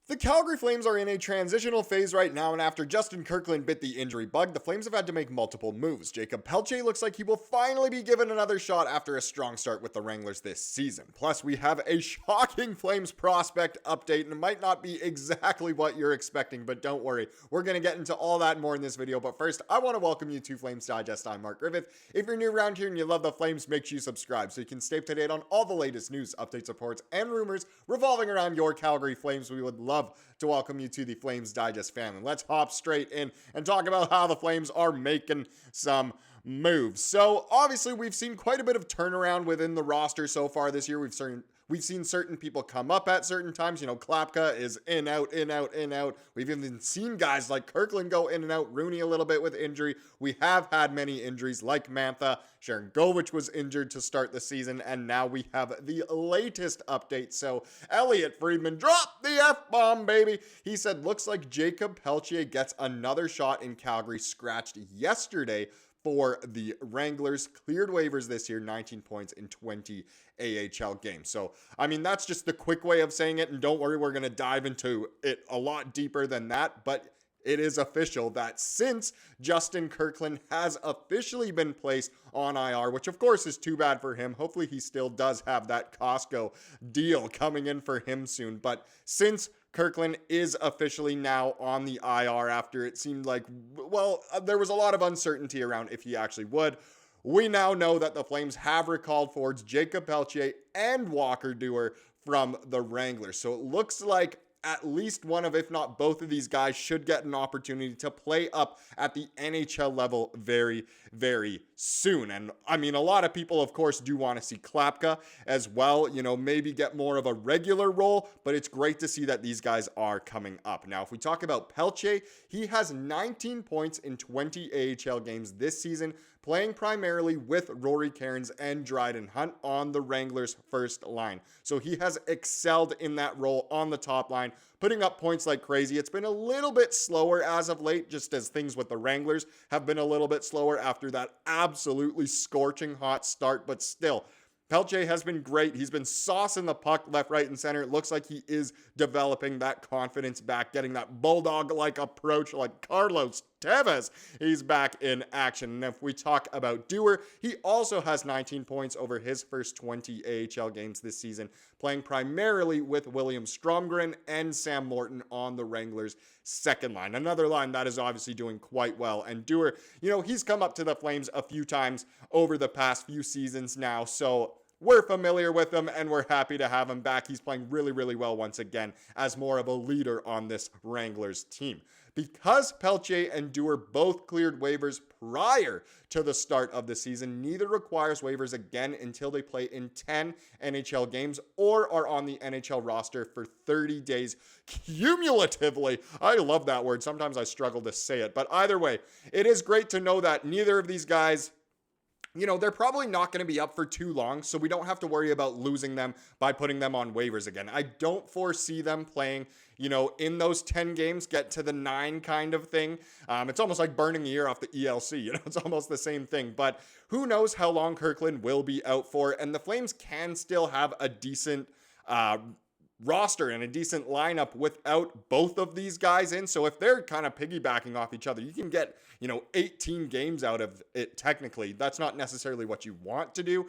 The Calgary Flames are in a transitional phase right now, and after Justin Kirkland bit the injury bug, the Flames have had to make multiple moves. Jakob Pelletier looks like he will finally be given another shot after a strong start with the Wranglers this season. Plus, we have a shocking Flames prospect update, and it might not be exactly what you're expecting, but don't worry. We're going to get into all that and more in this video, but first, I want to welcome you to Flames Digest. I'm Mark Griffith. If you're new around here and you love the Flames, make sure you subscribe so you can stay up to date on all the latest news, updates, reports, and rumors revolving around your Calgary Flames. We would love to welcome you to the Flames Digest family. Let's hop straight in and talk about how the Flames are making some moves. So obviously we've seen quite a bit of turnaround within the roster so far this year. We've seen certain people come up at certain times. You know, Klapka is in, out, in, out, in, out. We've even seen guys like Kirkland go in and out, Rooney a little bit with injury. We have had many injuries like Mantha. Sharangovich was injured to start the season, and now we have the latest update. So Elliot Friedman dropped the F-bomb, baby. He said, looks like Jakob Pelletier gets another shot in Calgary, scratched yesterday for the Wranglers. Cleared waivers this year, 19 points in 20 AHL games. So, I mean, that's just the quick way of saying it, and don't worry, we're going to dive into it a lot deeper than that, but it is official that since Justin Kirkland has officially been placed on IR, which of course is too bad for him. Hopefully he still does have that Costco deal coming in for him soon. But since Kirkland is officially now on the IR after it seemed like, well, there was a lot of uncertainty around if he actually would. We now know that the Flames have recalled forwards Jakob Pelletier and Walker Duehr from the Wranglers. So it looks like at least one of, if not both of these guys should get an opportunity to play up at the NHL level very, very soon. And I mean, a lot of people, of course, do want to see Klapka as well, you know, maybe get more of a regular role, but it's great to see that these guys are coming up. Now, if we talk about Pelletier, he has 19 points in 20 AHL games this season, playing primarily with Rory Cairns and Dryden Hunt on the Wranglers' first line. So he has excelled in that role on the top line, putting up points like crazy. It's been a little bit slower as of late, just as things with the Wranglers have been a little bit slower after that absolutely scorching hot start, but still, Pelletier has been great. He's been saucing the puck left, right, and center. It looks like he is developing that confidence back, getting that bulldog-like approach like Carlos Tevez. He's back in action. And if we talk about Duehr, he also has 19 points over his first 20 AHL games this season, playing primarily with William Stromgren and Sam Morton on the Wranglers' second line. Another line that is obviously doing quite well. And Duehr, you know, he's come up to the Flames a few times over the past few seasons now, so we're familiar with him, and we're happy to have him back. He's playing really, really well once again as more of a leader on this Wranglers team. Because Pelletier and Duehr both cleared waivers prior to the start of the season, neither requires waivers again until they play in 10 NHL games or are on the NHL roster for 30 days cumulatively. I love that word. Sometimes I struggle to say it, but either way, it is great to know that neither of these guys, you know, they're probably not going to be up for too long, so we don't have to worry about losing them by putting them on waivers again. I don't foresee them playing, you know, in those 10 games, get to the 9 kind of thing. It's almost like burning a year off the ELC, you know, it's almost the same thing. But who knows how long Kirkland will be out for, and the Flames can still have a decent roster and a decent lineup without both of these guys in. So if they're kind of piggybacking off each other, you can get, you know, 18 games out of it technically. That's not necessarily what you want to do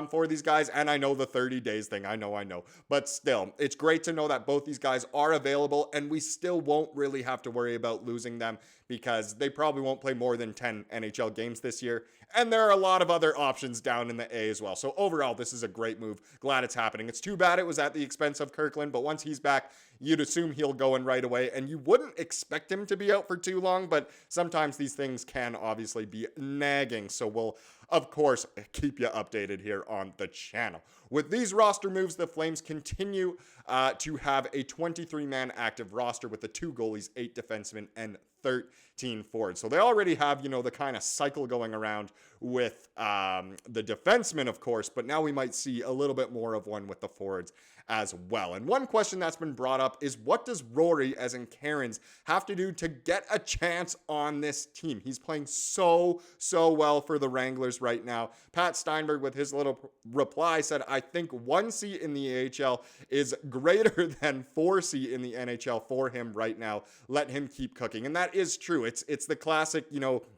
for these guys. And I know the 30 days thing, I know. But still, it's great to know that both these guys are available, and we still won't really have to worry about losing them because they probably won't play more than 10 NHL games this year. And there are a lot of other options down in the A as well. So overall, this is a great move. Glad it's happening. It's too bad it was at the expense of Kirkland, but once he's back, you'd assume he'll go in right away, and you wouldn't expect him to be out for too long, but sometimes these things can obviously be nagging, so we'll, of course, keep you updated here on the channel. With these roster moves, the Flames continue to have a 23-man active roster with the 2 goalies, 8 defensemen, and 13 forwards. So they already have, you know, the kind of cycle going around with the defensemen, of course, but now we might see a little bit more of one with the forwards as well. And one question that's been brought up is, what does Rory, as in Cairns, have to do to get a chance on this team? He's playing so well for the Wranglers right now. Pat Steinberg, with his little reply, said, I think 1C in the AHL is greater than 4C in the NHL for him right now. Let him keep cooking. And that is true. It's the classic,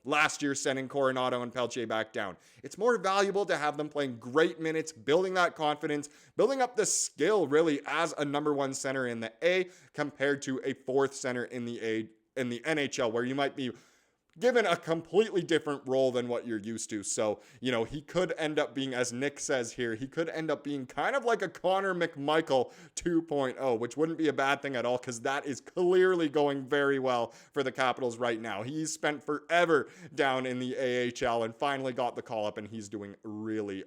last year sending Coronado and Pelletier back down. It's more valuable to have them playing great minutes, building that confidence, building up the skill really as a number one center in the A compared to a fourth center in the NHL, where you might be given a completely different role than what you're used to. So, he could end up being, as Nick says here, he could end up being kind of like a Connor McMichael 2.0, which wouldn't be a bad thing at all, because that is clearly going very well for the Capitals right now. He's spent forever down in the AHL and finally got the call up, and he's doing really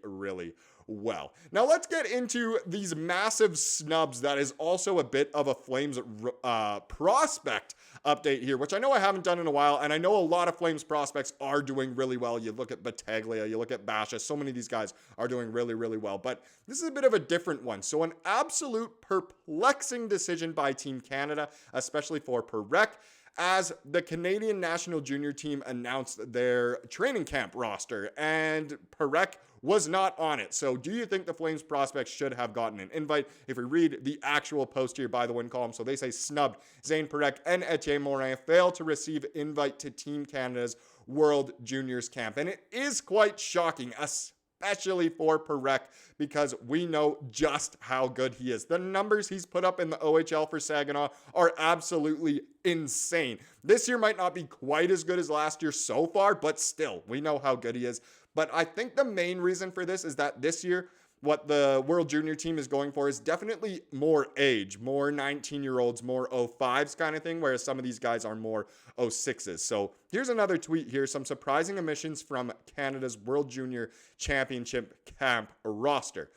well. Now let's get into these massive snubs. That is also a bit of a Flames prospect update here, which I know I haven't done in a while, and I know a lot of Flames prospects are doing really well. You look at Battaglia, you look at Basha, so many of these guys are doing really well, but this is a bit of a different one. So an absolute perplexing decision by Team Canada, especially for Perek, as the Canadian national junior team announced their training camp roster, and Perek was not on it. So do you think the Flames prospects should have gotten an invite? If we read the actual post here by the win column, so they say snubbed. Zane Perek and Etienne Morin failed to receive invite to Team Canada's World Juniors Camp. And it is quite shocking, especially for Perek, because we know just how good he is. The numbers he's put up in the OHL for Saginaw are absolutely insane. This year might not be quite as good as last year so far, but still, we know how good he is. But I think the main reason for this is that this year, what the World Junior team is going for is definitely more age, more 19-year-olds, more 05s kind of thing, whereas some of these guys are more 06s. So here's another tweet here, some surprising omissions from Canada's World Junior Championship camp roster.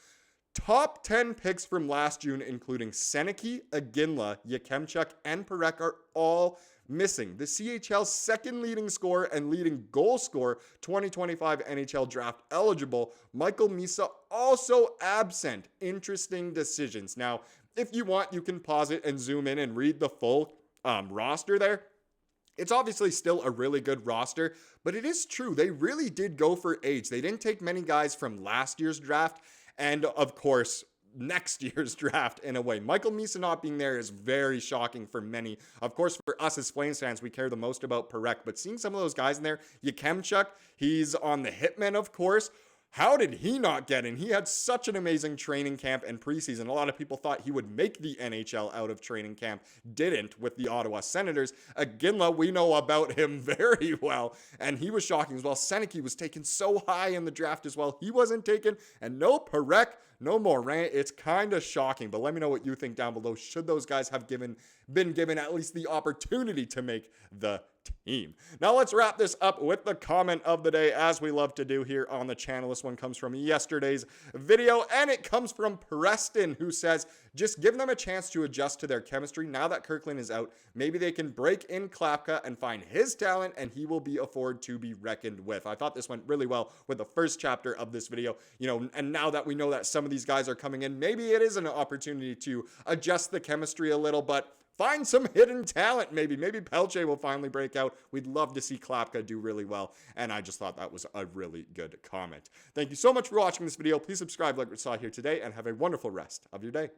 Top 10 picks from last June, including Seneke, Iginla, Yakemchuk, and Perek, are all missing. The CHL's second leading scorer and leading goal scorer, 2025 NHL draft eligible, Michael Misa, also absent. Interesting decisions. Now, if you want, you can pause it and zoom in and read the full roster there. It's obviously still a really good roster, but it is true. They really did go for age. They didn't take many guys from last year's draft, and of course, next year's draft in a way. Michael Misa not being there is very shocking for many. Of course, for us as Flames fans, we care the most about Perek, but seeing some of those guys in there, Yakemchuk, he's on the Hitmen, of course. How did he not get in? He had such an amazing training camp and preseason. A lot of people thought he would make the NHL out of training camp. Didn't with the Ottawa Senators. Iginla, we know about him very well, and he was shocking as well. Seneke was taken so high in the draft as well. He wasn't taken, and no Perek, no Morin. It's kind of shocking, but let me know what you think down below. Should those guys have been given at least the opportunity to make the team? Now let's wrap this up with the comment of the day, as we love to do here on the channel. This one comes from yesterday's video, and it comes from Preston, who says, just give them a chance to adjust to their chemistry. Now that Kirkland is out, maybe they can break in Klapka and find his talent, and he will be a forward to be reckoned with. I thought this went really well with the first chapter of this video, and now that we know that some of these guys are coming in, maybe it is an opportunity to adjust the chemistry a little, but find some hidden talent, maybe. Maybe Pelletier will finally break out. We'd love to see Klapka do really well, and I just thought that was a really good comment. Thank you so much for watching this video. Please subscribe like we saw here today, and have a wonderful rest of your day.